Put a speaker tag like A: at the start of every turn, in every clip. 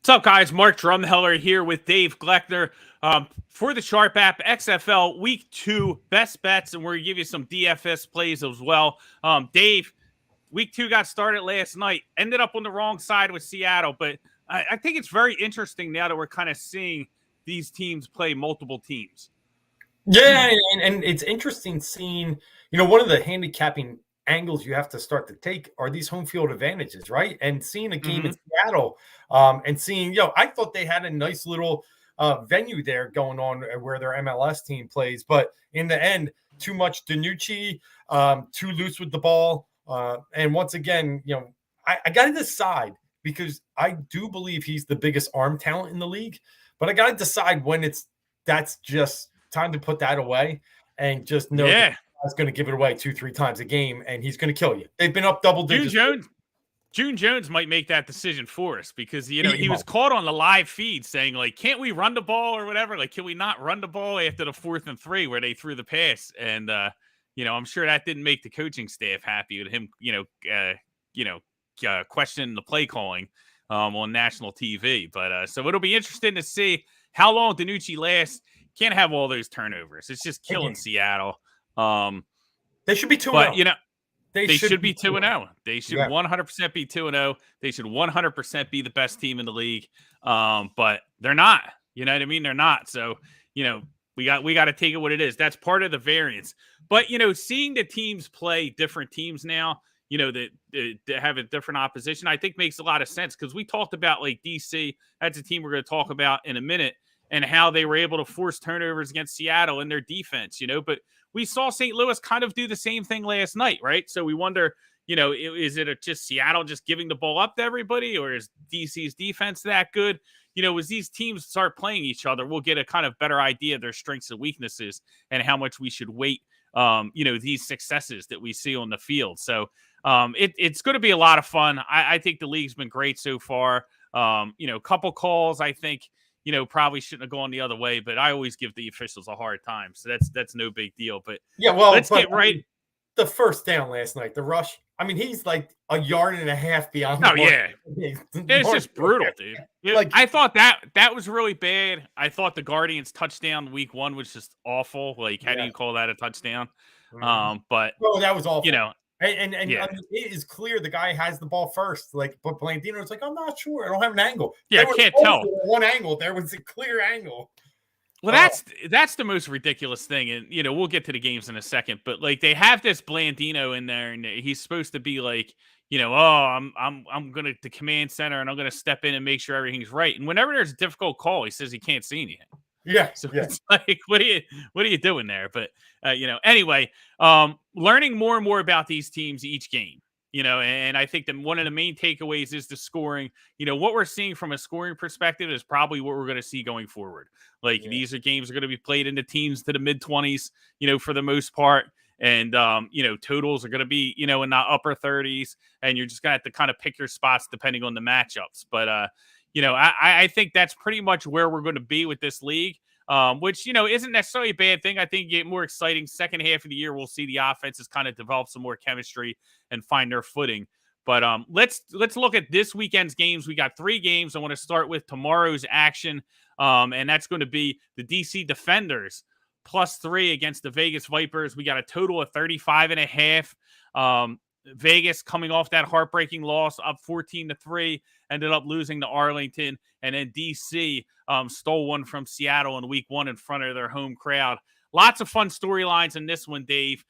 A: What's up, guys? Mark Drumheller here with Dave Gleckner for the Sharp app. XFL Week 2 best bets, and we're going to give you some DFS plays as well. Dave, Week 2 got started last night. Ended up on the wrong side with Seattle, but I think it's very interesting now that we're kind of seeing these teams play multiple teams.
B: Yeah, and it's interesting seeing, one of the handicapping angles you have to start to take are these home field advantages, right? And seeing a game in Seattle and seeing, I thought they had a nice little venue there going on where their MLS team plays. But in the end, too much DiNucci, too loose with the ball. And once again, I got to decide because I do believe he's the biggest arm talent in the league. But I got to decide when that's just time to put that away and just know that he's going to give it away 2-3 times a game and he's going to kill you. They've been up double digits.
A: June Jones might make that decision for us because, he was caught on the live feed saying, like, can't we run the ball or whatever? Like, can we not run the ball after the 4th and 3 where they threw the pass? And, I'm sure that didn't make the coaching staff happy with him, questioning the play calling on national TV. But so it'll be interesting to see how long DiNucci lasts. Can't have all those turnovers. It's just killing Seattle.
B: They should be 2-0.
A: But, they should be 2-0. They should 100% be 2-0. They should 100% be the best team in the league. But they're not. You know what I mean? They're not. So, we got to take it what it is. That's part of the variance. But, seeing the teams play different teams now, that have a different opposition, I think makes a lot of sense because we talked about like DC. That's a team we're going to talk about in a minute. And how they were able to force turnovers against Seattle in their defense, But we saw St. Louis kind of do the same thing last night, right? So we wonder, is it just Seattle just giving the ball up to everybody, or is DC's defense that good? As these teams start playing each other, we'll get a kind of better idea of their strengths and weaknesses and how much we should weight, these successes that we see on the field. So it's going to be a lot of fun. I think the league's been great so far. Couple calls, I think, probably shouldn't have gone the other way, but I always give the officials a hard time. So that's no big deal. But let's get right.
B: The first down last night, the rush. I mean, he's like a yard and a half beyond.
A: Oh, yeah. It's just brutal, dude. I thought that was really bad. I thought the Guardians touchdown week 1 was just awful. Like, how do you call that a touchdown? But
B: that was awful. And
A: yeah.
B: I mean, it is clear the guy has the ball first. But Blandino's like, I'm not sure. I don't have an angle.
A: Yeah, I can't tell.
B: One angle. There was a clear angle.
A: Well, that's the most ridiculous thing. And, we'll get to the games in a second. But, like, they have this Blandino in there, and he's supposed to be like, I'm going to the command center, and I'm going to step in and make sure everything's right. And whenever there's a difficult call, he says he can't see anything.
B: Yeah.
A: So it's like, what are you doing there? But, anyway, learning more and more about these teams each game, and I think that one of the main takeaways is the scoring. What we're seeing from a scoring perspective is probably what we're going to see going forward. Like these games are going to be played into teams to the mid-20s, for the most part. And, totals are going to be, in the upper 30s, and you're just going to have to kind of pick your spots depending on the matchups. But, I think that's pretty much where we're going to be with this league, which, isn't necessarily a bad thing. I think get more exciting second half of the year. We'll see the offenses kind of develop some more chemistry and find their footing. But let's look at this weekend's games. We got 3 games. I want to start with tomorrow's action, and that's going to be the DC Defenders +3 against the Vegas Vipers. We got a total of 35.5. Vegas coming off that heartbreaking loss, up 14-3, ended up losing to Arlington, and then DC stole one from Seattle in week 1 in front of their home crowd. Lots of fun storylines in this one, Dave.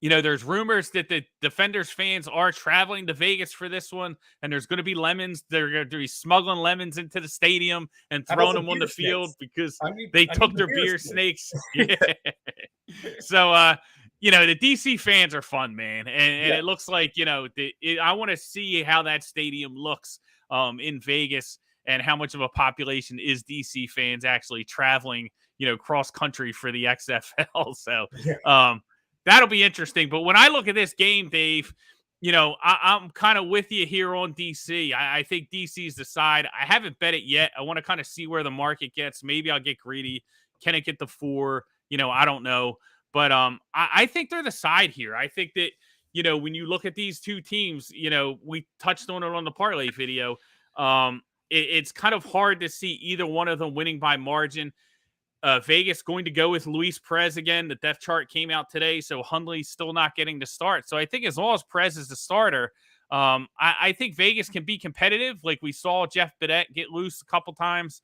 A: There's rumors that the Defenders fans are traveling to Vegas for this one, and there's going to be lemons. They're going to be smuggling lemons into the stadium and throwing them on the field because they took their beer snakes. Yeah. So, the DC fans are fun, man. And it looks like, I want to see how that stadium looks in Vegas and how much of a population is DC fans actually traveling, cross country for the XFL. So that'll be interesting. But when I look at this game, Dave, I'm kind of with you here on DC. I think DC's the side. I haven't bet it yet. I want to kind of see where the market gets. Maybe I'll get greedy. Can it get the 4? I don't know. But I think they're the side here. I think that, when you look at these two teams, we touched on it on the parlay video. It's kind of hard to see either one of them winning by margin. Vegas going to go with Luis Perez again. The depth chart came out today, so Hundley's still not getting to start. So I think as long as Perez is the starter, I think Vegas can be competitive. Like we saw Jeff Badette get loose a couple times.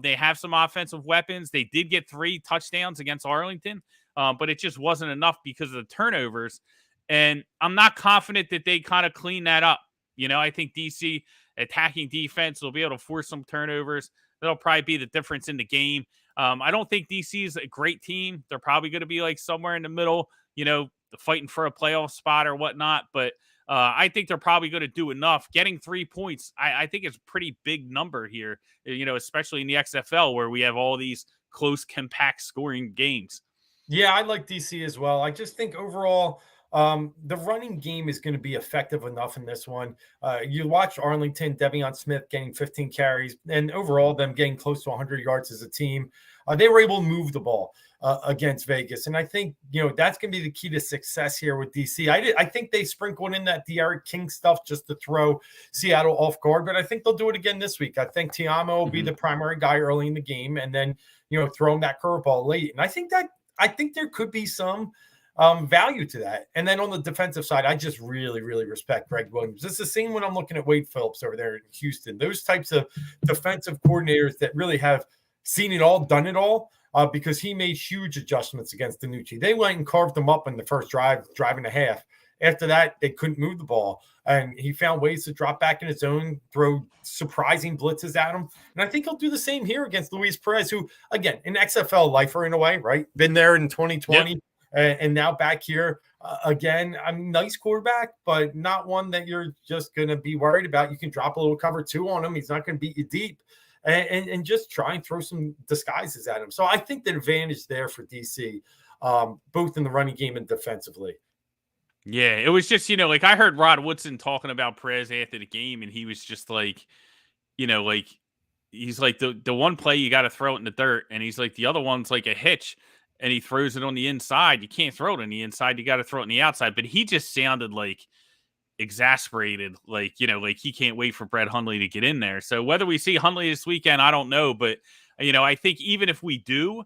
A: They have some offensive weapons. They did get 3 touchdowns against Arlington, but it just wasn't enough because of the turnovers. And I'm not confident that they kind of clean that up. I think DC attacking defense will be able to force some turnovers. That'll probably be the difference in the game. I don't think DC is a great team. They're probably going to be like somewhere in the middle, fighting for a playoff spot or whatnot. But I think they're probably going to do enough. Getting 3 points, I think it's a pretty big number here, especially in the XFL where we have all these close, compact scoring games.
B: Yeah, I like DC as well. I just think overall, the running game is going to be effective enough in this one. You watch Arlington, Devion Smith getting 15 carries, and overall them getting close to 100 yards as a team. They were able to move the ball against Vegas, and I think that's going to be the key to success here with DC. I think they sprinkled in that D'Eriq King stuff just to throw Seattle off guard, but I think they'll do it again this week. I think Tiamo will be the primary guy early in the game, and then throw him that curveball late. And I think there could be some value to that. And then on the defensive side, I just really, really respect Greg Williams. It's the same when I'm looking at Wade Phillips over there in Houston. Those types of defensive coordinators that really have seen it all, done it all, because he made huge adjustments against DiNucci. They went and carved them up in the first drive and a half. After that, they couldn't move the ball. And he found ways to drop back in his zone, throw surprising blitzes at him. And I think he'll do the same here against Luis Perez, who, again, an XFL lifer in a way, right? Been there in 2020. Yep. And now back here again. I'm nice quarterback, but not one that you're just going to be worried about. You can drop a little cover 2 on him. He's not going to beat you deep, and just try and throw some disguises at him. So I think the advantage there for DC, both in the running game and defensively.
A: Yeah, it was just, like I heard Rod Woodson talking about Perez after the game, and he was just like, he's like the one play you got to throw it in the dirt, and he's like the other one's like a hitch. And he throws it on the inside. You can't throw it on the inside. You got to throw it on the outside. But he just sounded like exasperated, like he can't wait for Brett Hundley to get in there. So whether we see Hundley this weekend, I don't know. But, I think even if we do,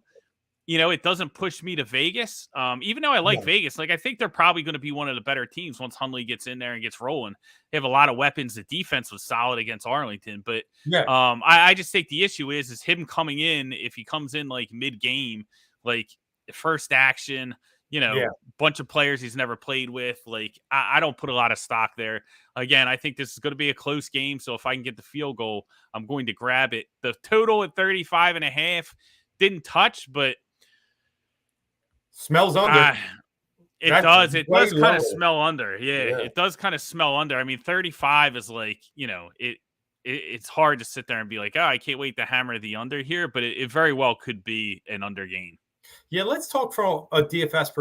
A: it doesn't push me to Vegas. Even though I like Vegas, I think they're probably going to be one of the better teams once Hundley gets in there and gets rolling. They have a lot of weapons. The defense was solid against Arlington. But I just think the issue is him coming in, if he comes in mid-game, first action, bunch of players he's never played with. I don't put a lot of stock there. Again, I think this is going to be a close game. So if I can get the field goal, I'm going to grab it. The total at 35.5 didn't touch, but
B: smells under.
A: It does kind of smell under. Yeah, it does kind of smell under. I mean, 35 is it's hard to sit there and be like, I can't wait to hammer the under here, but it very well could be an under game.
B: Yeah, let's talk from a DFS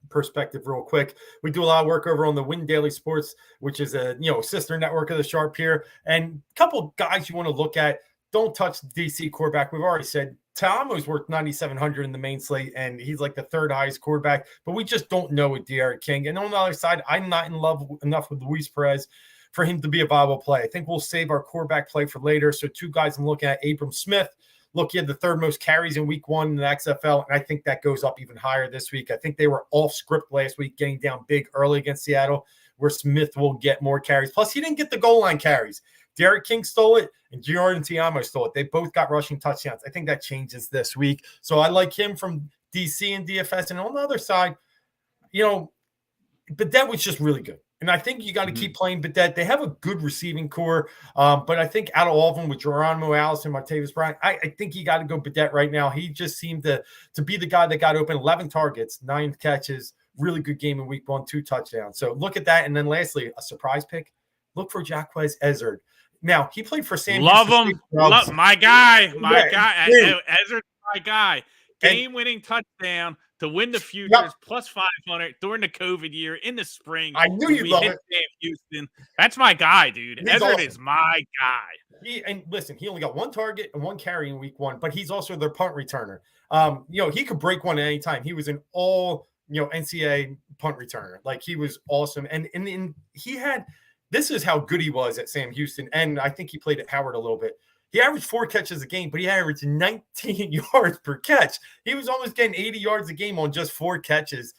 B: perspective real quick. We do a lot of work over on the Win Daily Sports, which is a sister network of the Sharp here. And a couple guys you want to look at. Don't touch the DC quarterback. We've already said Tamo's worth 9,700 in the main slate, and he's like the 3rd highest quarterback. But we just don't know with D'Eriq King. And on the other side, I'm not in love enough with Luis Perez for him to be a viable play. I think we'll save our quarterback play for later. So 2 guys I'm looking at, Abram Smith. Look, he had the 3rd most carries in week 1 in the XFL, and I think that goes up even higher this week. I think they were off script last week, getting down big early against Seattle, where Smith will get more carries. Plus, he didn't get the goal line carries. D'Eriq King stole it, and Jordan Tiamo stole it. They both got rushing touchdowns. I think that changes this week. So I like him from DC and DFS. And on the other side, but that was just really good. And I think you got to keep playing Badette. They have a good receiving core, but I think out of all of them with Geronimo Allison, Martavis Bryant, I think you got to go Badette right now. He just seemed to be the guy that got open. 11 targets, 9 catches, really good game in week 1, 2 touchdowns. So look at that. And then lastly, a surprise pick. Look for Jaquez Ezzard. Now, he played for Sam.
A: Love him. Love my guy. Ezzard's my guy. Game-winning touchdown to win the futures, plus 500 during the COVID year in the spring.
B: I knew you'd love it.
A: Sam Houston. That's my guy, dude. Ezzard is my guy.
B: And listen, he only got 1 target and 1 carry in week 1, but he's also their punt returner. He could break one at any time. He was an all, NCAA punt returner. He was awesome. And he had this is how good he was at Sam Houston. And I think he played at Howard a little bit. He averaged 4 catches a game, but he averaged 19 yards per catch. He was almost getting 80 yards a game on just 4 catches.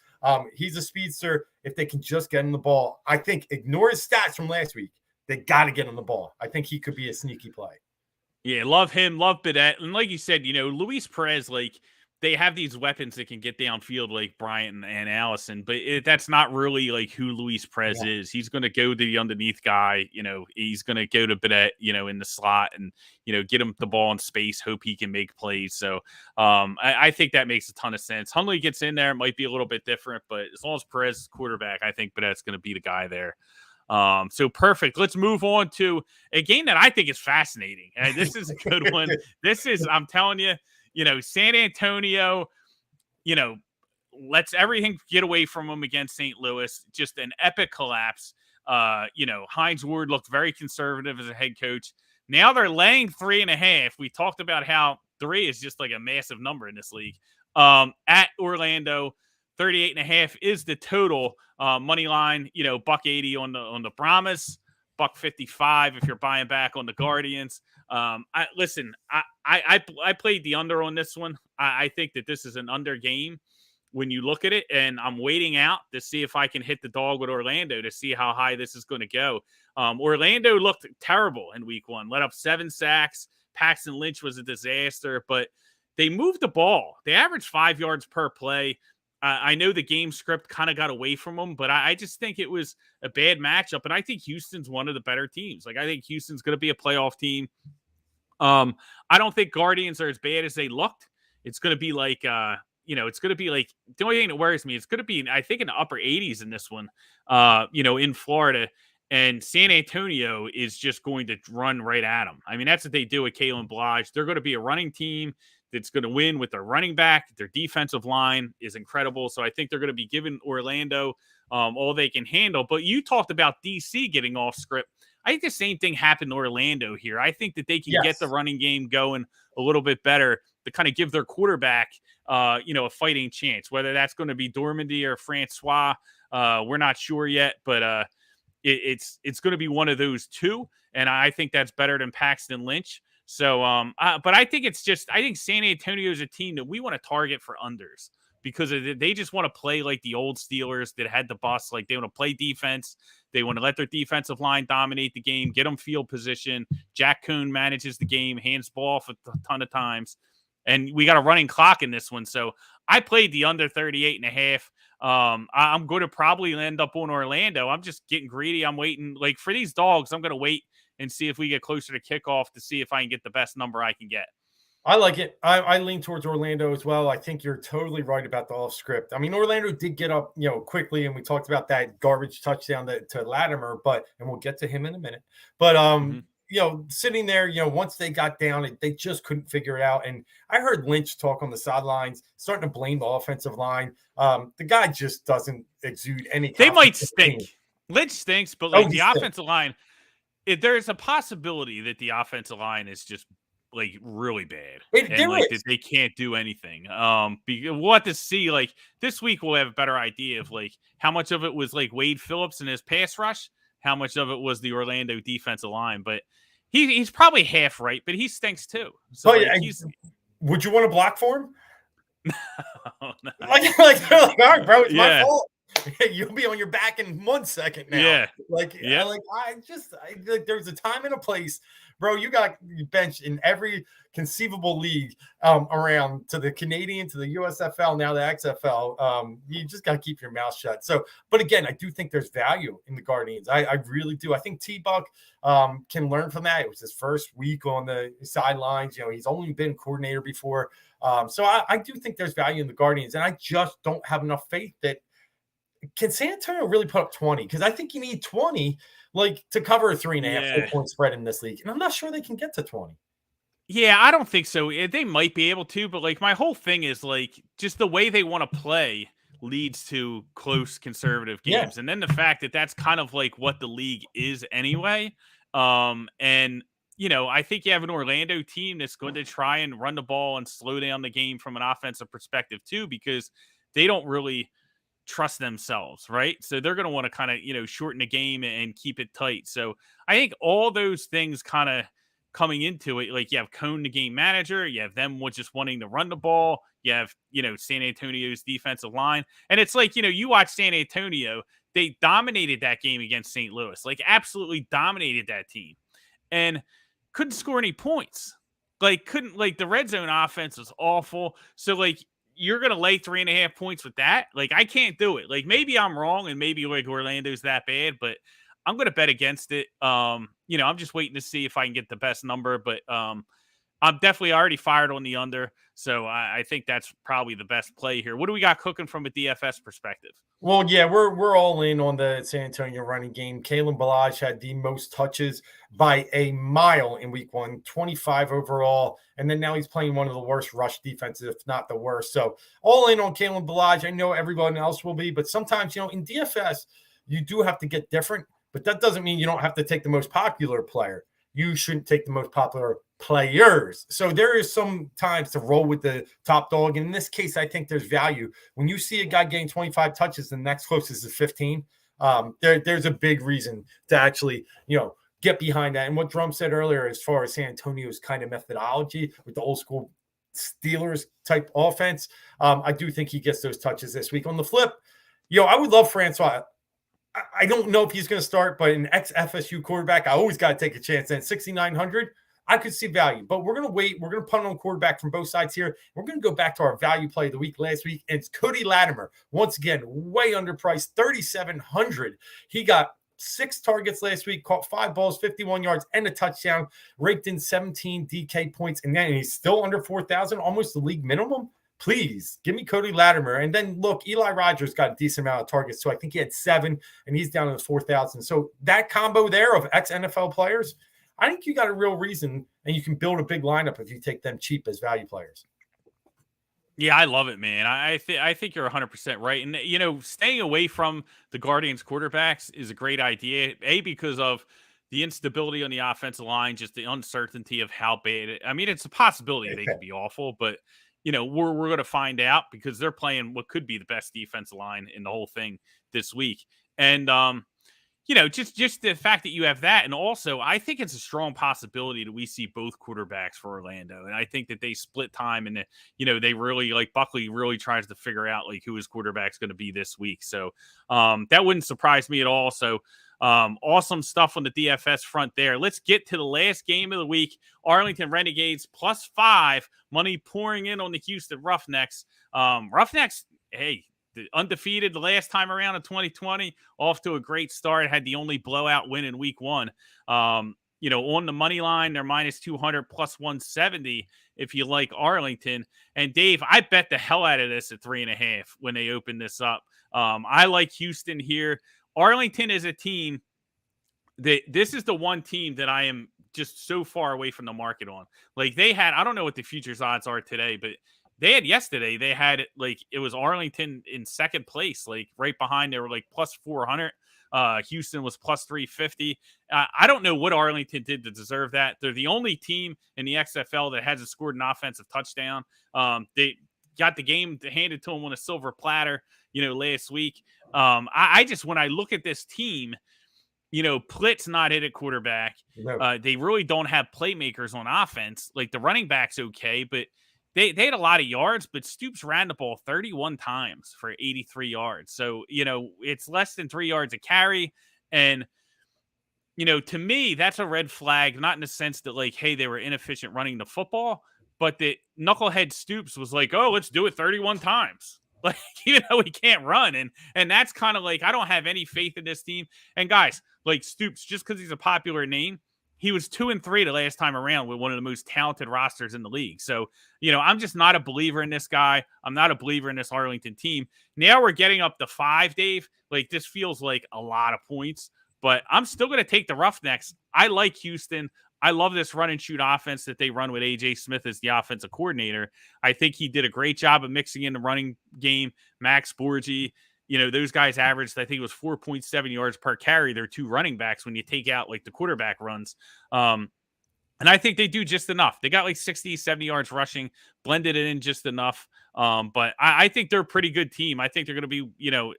B: He's a speedster. If they can just get him the ball, I think ignore his stats from last week. They got to get him the ball. I think he could be a sneaky play.
A: Yeah, love him, love Bidet. And like you said, Luis Perez, like, they have these weapons that can get downfield like Bryant and Allison, but that's not really like who Luis Perez is. He's going to go to the underneath guy. He's going to go to Bidet, in the slot and, get him the ball in space, hope he can make plays. So I think that makes a ton of sense. Hundley gets in there. It might be a little bit different, but as long as Perez is quarterback, I think Bidet's going to be the guy there. So perfect. Let's move on to a game that I think is fascinating. And this is a good one. I'm telling you, San Antonio, lets everything get away from them against St. Louis. Just an epic collapse. Hines Ward looked very conservative as a head coach. Now they're laying 3.5. We talked about how 3 is just like a massive number in this league. At Orlando, 38.5 is the total. Money line, $1.80 on the Brahmas, $1.55 if you're buying back on the Guardians. I played the under on this one. I think that this is an under game when you look at it, and I'm waiting out to see if I can hit the dog with Orlando to see how high this is going to go. Orlando looked terrible in week 1, let up 7 sacks. Paxton Lynch was a disaster, but they moved the ball. They averaged 5 yards per play. I know the game script kind of got away from them, but I just think it was a bad matchup. And I think Houston's one of the better teams. Like, I think Houston's going to be a playoff team. I don't think Guardians are as bad as they looked. It's going to be like, it's going to be like, the only thing that worries me, it's going to be, I think, in the upper 80s in this one, in Florida. And San Antonio is just going to run right at them. I mean, that's what they do with Kalen Blige. They're going to be a running team that's going to win with their running back. Their defensive line is incredible. So I think they're going to be giving Orlando all they can handle. But you talked about DC getting off script. I think the same thing happened to Orlando here. I think that they can get the running game going a little bit better to kind of give their quarterback, a fighting chance. Whether that's going to be Dormandy or Francois, we're not sure yet. But it's going to be one of those two. And I think that's better than Paxton Lynch. So, but I think I think San Antonio is a team that we want to target for unders because they just want to play like the old Steelers that had the bust. Like, they want to play defense. They want to let their defensive line dominate the game, get them field position. Jack Cohn manages the game, hands ball off a ton of times. And we got a running clock in this one. So I played the under 38.5. I'm going to probably end up on Orlando. I'm just getting greedy. I'm waiting. Like, for these dogs, I'm going to wait and see if we get closer to kickoff to see if I can get the best number I can get.
B: I like it. I lean towards Orlando as well. I think you're totally right about the off script. I mean, Orlando did get up, quickly, and we talked about that garbage touchdown to Latimer, and we'll get to him in a minute. But sitting there, once they got down, they just couldn't figure it out. And I heard Lynch talk on the sidelines, starting to blame the offensive line. The guy just doesn't exude any.
A: They might stink. Lynch stinks, but the offensive line. There's a possibility that the offensive line is just like really bad that they can't do anything. We'll have to see. Like, this week, we'll have a better idea of like how much of it was like Wade Phillips and his pass rush, how much of it was the Orlando defensive line. But he's probably half right, but he stinks too. So
B: would you want to block for him?
A: No.
B: Like, all right, bro, it's my fault. You'll be on your back in 1 second now.
A: Yeah.
B: There's a time and a place, bro. You got benched in every conceivable league around, to the Canadian, to the USFL, now the XFL. You just got to keep your mouth shut. So, but again, I do think there's value in the Guardians. I really do. I think T-Buck can learn from that. It was his first week on the sidelines. He's only been coordinator before. So I do think there's value in the Guardians, and I just don't have enough faith that. Can San Antonio really put up 20? Because I think you need 20, to cover a 3.5 4-point spread in this league. And I'm not sure they can get to 20.
A: Yeah, I don't think so. They might be able to, but my whole thing is just the way they want to play leads to close conservative games. And then the fact that that's kind of like what the league is anyway. I think you have an Orlando team that's going to try and run the ball and slow down the game from an offensive perspective too, because they don't really trust themselves, right? So they're going to want to kind of, shorten the game and keep it tight. So I think all those things kind of coming into it, like you have Cone, the game manager, you have them just wanting to run the ball, you have, San Antonio's defensive line. And it's like, you watch San Antonio, they dominated that game against St. Louis, like absolutely dominated that team and couldn't score any points. Like, couldn't, like, the red zone offense was awful. So, like, you're going to lay 3.5 points with that? Like, I can't do it. Like, maybe I'm wrong and maybe like Orlando's that bad, but I'm going to bet against it. I'm just waiting to see if I can get the best number, but I'm definitely already fired on the under. So I think that's probably the best play here. What do we got cooking from a DFS perspective?
B: Well, yeah, we're all in on the San Antonio running game. Kalen Ballage had the most touches by a mile in week 1, 25 overall. And then now he's playing one of the worst rush defenses, if not the worst. So all in on Kalen Ballage. I know everyone else will be, but sometimes, in DFS, you do have to get different, but that doesn't mean you don't have to take the most popular player. You shouldn't take the most popular players. So there is some times to roll with the top dog. And in this case, I think there's value. When you see a guy getting 25 touches, the next closest is 15. There's a big reason to actually, get behind that. And what Drum said earlier, as far as San Antonio's kind of methodology with the old school Steelers type offense, I do think he gets those touches this week. On the flip, I would love Francois. I don't know if he's going to start, but an ex-FSU quarterback, I always got to take a chance. And 6,900, I could see value. But we're going to wait. We're going to punt on quarterback from both sides here. We're going to go back to our value play of the week last week. And it's Cody Latimer. Once again, way underpriced, 3,700. He got 6 targets last week, caught 5 balls, 51 yards, and a touchdown, raked in 17 DK points. And then he's still under 4,000, almost the league minimum. Please give me Cody Latimer. And then look, Eli Rogers got a decent amount of targets. So I think he had 7 and he's down to 4,000. So that combo there of ex-NFL players, I think you got a real reason and you can build a big lineup if you take them cheap as value players.
A: Yeah, I love it, man. I think you're 100% right. And, staying away from the Guardians quarterbacks is a great idea. Because of the instability on the offensive line, just the uncertainty of how bad I mean, it's a possibility they could be awful, but we're going to find out because they're playing what could be the best defensive line in the whole thing this week. And, just the fact that you have that. And also, I think it's a strong possibility that we see both quarterbacks for Orlando. And I think that they split time and, they really, like, Buckley really tries to figure out, like, who his quarterback's going to be this week. So that wouldn't surprise me at all. So awesome stuff on the DFS front there. Let's get to the last game of the week. Arlington Renegades +5, money pouring in on the Houston Roughnecks. Roughnecks, hey, undefeated the last time around in 2020, off to a great start. Had the only blowout win in week 1. On the money line, they're -200 +170 if you like Arlington. And Dave, I bet the hell out of this at 3.5 when they open this up. I like Houston here. Arlington is a team that this is the one team that I am just so far away from the market on. Like they had, I don't know what the futures odds are today, but they had yesterday, they had like, it was Arlington in second place, like right behind, they were like +400. Houston was +350. I don't know what Arlington did to deserve that. They're the only team in the XFL that hasn't scored an offensive touchdown. They got the game handed to them on a silver platter, last week. I just, when I look at this team, Plitt's not hit at quarterback.
B: No.
A: They really don't have playmakers on offense. Like the running back's okay, but they had a lot of yards, but Stoops ran the ball 31 times for 83 yards. So, it's less than 3 yards a carry. And, to me, that's a red flag, not in the sense that like, hey, they were inefficient running the football, but that knucklehead Stoops was like, oh, let's do it 31 times. Like, even though he can't run. And that's kind of like, I don't have any faith in this team. And guys, like Stoops, just because he's a popular name, he was 2-3 the last time around with one of the most talented rosters in the league. So, I'm just not a believer in this guy. I'm not a believer in this Arlington team. Now we're getting up to 5, Dave. Like, this feels like a lot of points, but I'm still going to take the Roughnecks. I like Houston. I love this run and shoot offense that they run with A.J. Smith as the offensive coordinator. I think he did a great job of mixing in the running game. Max Borgi, those guys averaged, I think it was 4.7 yards per carry. They're 2 running backs when you take out like the quarterback runs. And I think they do just enough. They got like 60, 70 yards rushing, blended it in just enough. But I think they're a pretty good team. I think they're going to be,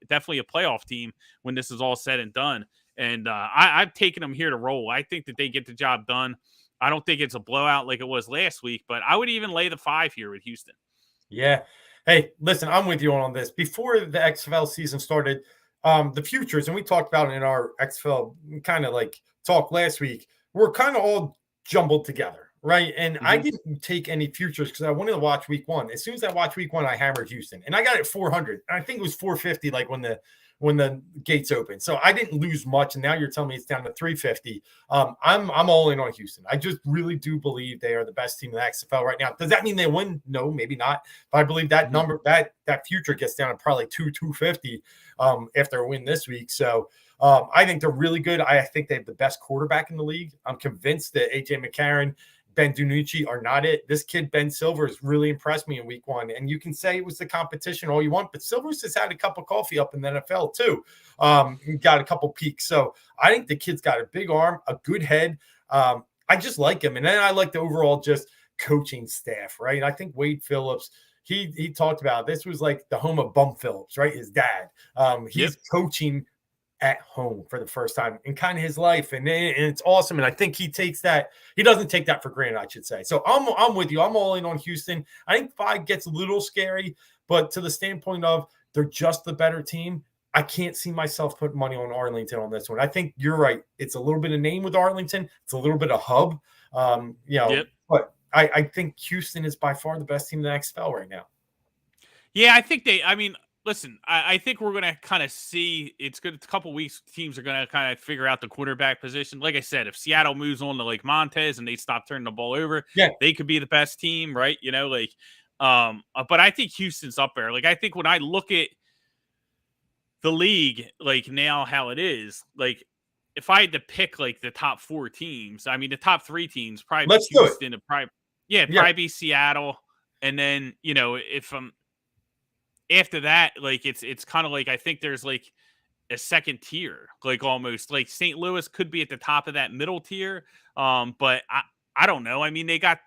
A: definitely a playoff team when this is all said and done. And I've taken them here to roll. I think that they get the job done. I don't think it's a blowout like it was last week, but I would even lay the 5 here with Houston.
B: Yeah. Hey, listen, I'm with you on this. Before the XFL season started, the futures, and we talked about it in our XFL kind of like talk last week, were kind of all jumbled together, right? And I didn't take any futures because I wanted to watch week one. As soon as I watched week one, I hammered Houston, and I got it 400. And I think it was 450, like when the gates opened. So I didn't lose much. And now you're telling me it's down to 350. I'm all in on Houston. I just really do believe they are the best team in the XFL right now. Does that mean they win? No, maybe not. But I believe that number, that future gets down to probably 250 after a win this week. So I think they're really good. I think they have the best quarterback in the league. I'm convinced that AJ McCarron, Ben DiNucci are not it. This kid, Ben Silvers, really impressed me in week one. And you can say it was the competition all you want, but Silvers has had a cup of coffee up in the NFL too. He got a couple peaks. So I think the kid's got a big arm, a good head. I just like him. And then I like the overall just coaching staff, right? I think Wade Phillips, he talked about this was like the home of Bum Phillips, right? His dad. He's coaching at home for the first time in kind of his life. And it's awesome. And I think he doesn't take that for granted, I should say. So I'm with you. I'm all in on Houston. I think 5 gets a little scary, but to the standpoint of they're just the better team, I can't see myself putting money on Arlington on this one. I think you're right. It's a little bit of name with Arlington. It's a little bit of hub, but I think Houston is by far the best team in the XFL right now.
A: Yeah, I think listen, I think we're going to kind of see it's good. A couple weeks, teams are going to kind of figure out the quarterback position. Like I said, if Seattle moves on to like Montez and they stop turning the ball over, they could be the best team, right? But I think Houston's up there. Like, I think when I look at the league, like now how it is, like if I had to pick like the top 4 teams, I mean, the top 3 teams probably be Houston, probably be Seattle. And then, if I'm, after that, like it's kind of like I think there's like a second tier, like almost like St. Louis could be at the top of that middle tier. But I don't know. I mean, they kind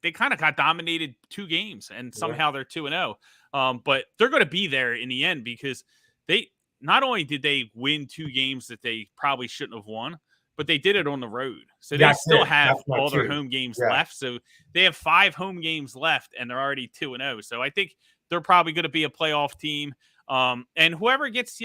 A: of got dominated 2 games and somehow they're 2-0. But they're going to be there in the end because they not only did they win 2 games that they probably shouldn't have won, but they did it on the road. So they still have all their home games left. So they have 5 home games left and they're already 2-0. So I think they're probably going to be a playoff team. And whoever gets,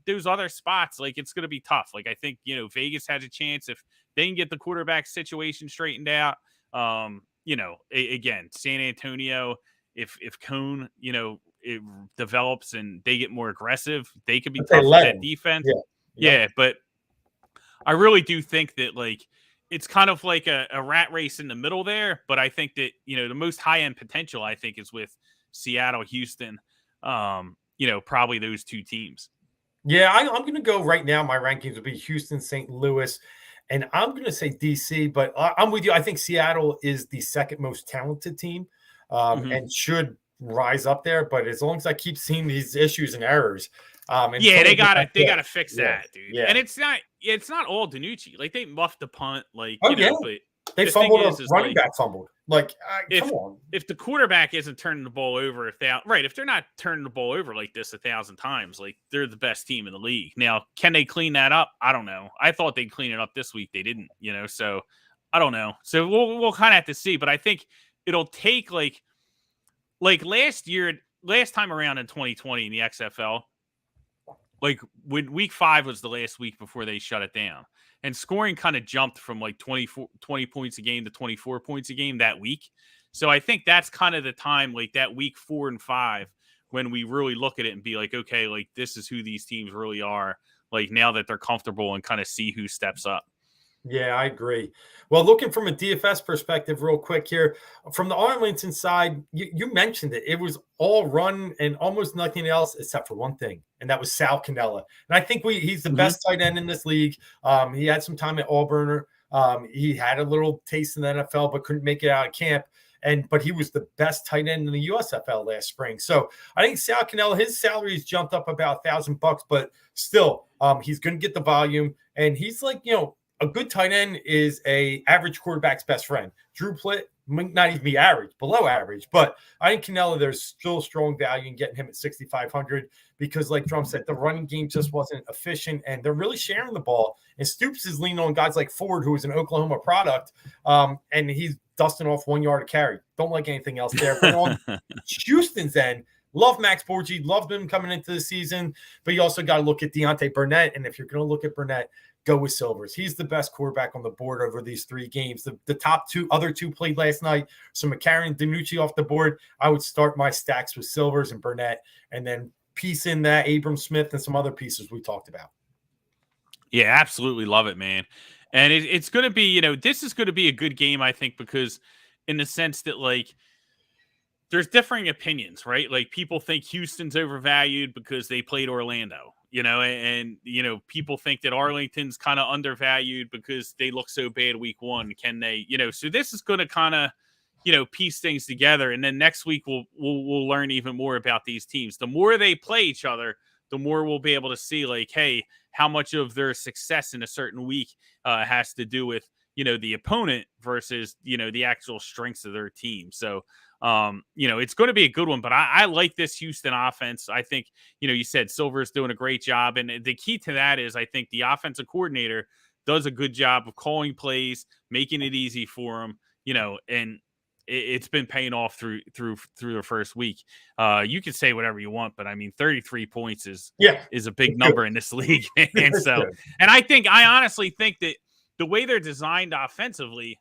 A: those other spots, like it's going to be tough. Like I think, Vegas has a chance if they can get the quarterback situation straightened out. Again, San Antonio, if Cone, it develops and they get more aggressive, they could be tough with that defense. But I really do think that like it's kind of like a rat race in the middle there. But I think that, the most high end potential, I think, is with Seattle, Houston, probably those 2 teams.
B: Yeah, I'm going to go right now. My rankings will be Houston, St. Louis, and I'm going to say DC, but I'm with you. I think Seattle is the second most talented team and should rise up there. But as long as I keep seeing these issues and errors,
A: they gotta fix that, dude. Yeah. And it's not all DiNucci. Like they muffed the punt, like but
B: they fumbled a running back fumbled. Like, come on.
A: If the quarterback isn't turning the ball over, if they're not turning the ball over like this 1,000 times, like they're the best team in the league. Now, can they clean that up? I don't know. I thought they'd clean it up this week. They didn't, so I don't know. So we'll kind of have to see, but I think it'll take like last time around in 2020 in the XFL, like when week 5 was the last week before they shut it down. And scoring kind of jumped from like 20 points a game to 24 points a game that week. So I think that's kind of the time, like that week 4 and 5, when we really look at it and be like, okay, like this is who these teams really are. Like now that they're comfortable and kind of see who steps up.
B: Yeah, I agree. Well, looking from a DFS perspective real quick here, from the Arlington side, you mentioned it. It was all run and almost nothing else except for one thing, and that was Sal Cannella. And I think he's the best tight end in this league. He had some time at Auburn. He had a little taste in the NFL, but couldn't make it out of camp. But he was the best tight end in the USFL last spring. So I think Sal Cannella, his salary's jumped up about $1,000, but still, he's going to get the volume. And he's like, a good tight end is a average quarterback's best friend. Drew Plitt might not even be average, below average. But I think Canelo, there's still strong value in getting him at 6,500 because, like Drum said, the running game just wasn't efficient, and they're really sharing the ball. And Stoops is leaning on guys like Ford, who is an Oklahoma product, and he's dusting off 1 yard of carry. Don't like anything else there. But on Houston's end, love Max Borgi, loved him coming into the season, but you also got to look at Deontay Burnett. And if you're going to look at Burnett, go with Silvers. He's the best quarterback on the board over these 3 games. The top other two played last night. So McCarron and DiNucci off the board. I would start my stacks with Silvers and Burnett, and then piece in that Abram Smith and some other pieces we talked about.
A: Yeah, absolutely love it, man. And it's going to be, this is going to be a good game, I think, because in the sense that, like, there's differing opinions, right? Like, people think Houston's overvalued because they played Orlando, and people think that Arlington's kind of undervalued because they look so bad week 1. Can they, so this is going to kind of, piece things together. And then next week we'll learn even more about these teams. The more they play each other, the more we'll be able to see, like, hey, how much of their success in a certain week has to do with, the opponent versus, the actual strengths of their team. So, it's going to be a good one, but I like this Houston offense. I think, you said Silver's doing a great job. And the key to that is I think the offensive coordinator does a good job of calling plays, making it easy for him, and it's been paying off through the first week. You can say whatever you want, but I mean, 33 points is a big number in this league. And so, and I honestly think that the way they're designed offensively,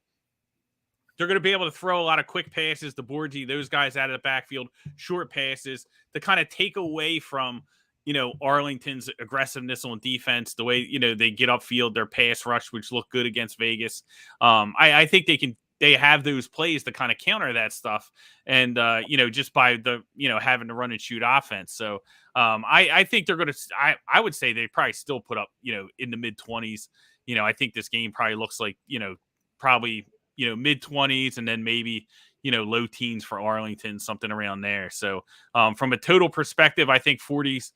A: they're going to be able to throw a lot of quick passes to Borgi, those guys out of the backfield, short passes to kind of take away from, Arlington's aggressiveness on defense, the way, they get upfield, their pass rush, which look good against Vegas. I think they have those plays to kind of counter that stuff. And, just by the, having to run and shoot offense. So I think they're going to, I would say they probably still put up, in the mid 20s. I think this game probably looks like, probably, mid 20s and then maybe, low teens for Arlington, something around there. So from a total perspective, I think 40's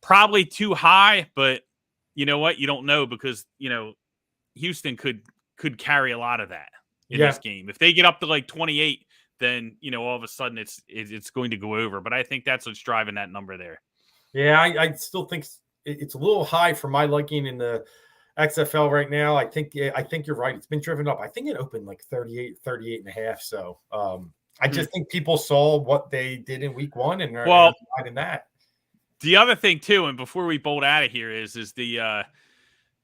A: probably too high, but you know what? You don't know because, Houston could carry a lot of that in this game. If they get up to like 28, then, all of a sudden it's going to go over. But I think that's what's driving that number there.
B: Yeah, I still think it's a little high for my liking in the XFL right now. I think you're right. It's been driven up. I think it opened like 38 and a half. So I just think people saw what they did in week 1 and are in that.
A: The other thing too, and before we bolt out of here is the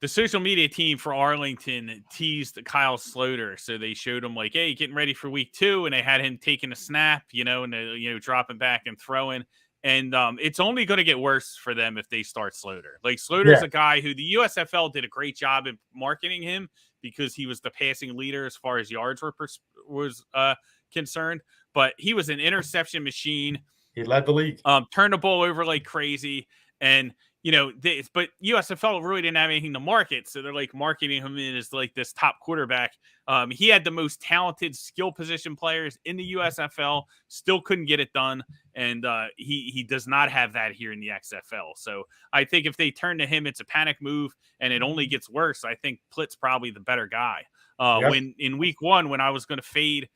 A: social media team for Arlington teased Kyle Sloter. So they showed him like, hey, getting ready for week 2. And they had him taking a snap, and dropping back and throwing. And it's only going to get worse for them if they start Sloter. Like, Sloter's a guy who the USFL did a great job in marketing him because he was the passing leader as far as yards was concerned. But he was an interception machine.
B: He led the league.
A: Turned the ball over like crazy. And, but USFL really didn't have anything to market. So they're like marketing him in as like this top quarterback. He had the most talented skill position players in the USFL, still couldn't get it done. And he does not have that here in the XFL. So I think if they turn to him, it's a panic move and it only gets worse. I think Plitt's probably the better guy. When in week 1, when I was going to fade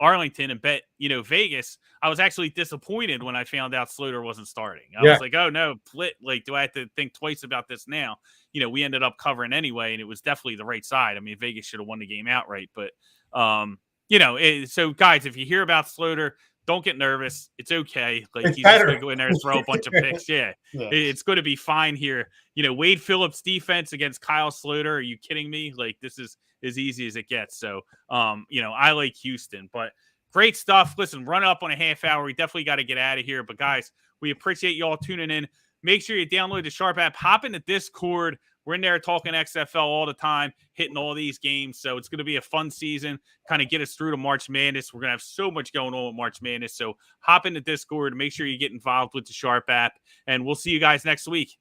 A: Arlington and bet, Vegas, I was actually disappointed when I found out Sloter wasn't starting. I was like, oh no, Plitt, like, do I have to think twice about this now? We ended up covering anyway, and it was definitely the right side. I mean, Vegas should have won the game outright, but so guys, if you hear about Sloter, don't get nervous. It's okay. Like, he's just going to go in there and throw a bunch of picks. It's going to be fine here. Wade Phillips' defense against Kyle Sloter. Are you kidding me? Like, this is as easy as it gets. So, I like Houston, but great stuff. Listen, run up on a half hour. We definitely got to get out of here. But guys, we appreciate you all tuning in. Make sure you download the Sharp app. Hop into Discord. We're in there talking XFL all the time, hitting all these games. So it's going to be a fun season, kind of get us through to March Madness. We're going to have so much going on with March Madness. So hop into Discord. Make sure you get involved with the Sharp app. And we'll see you guys next week.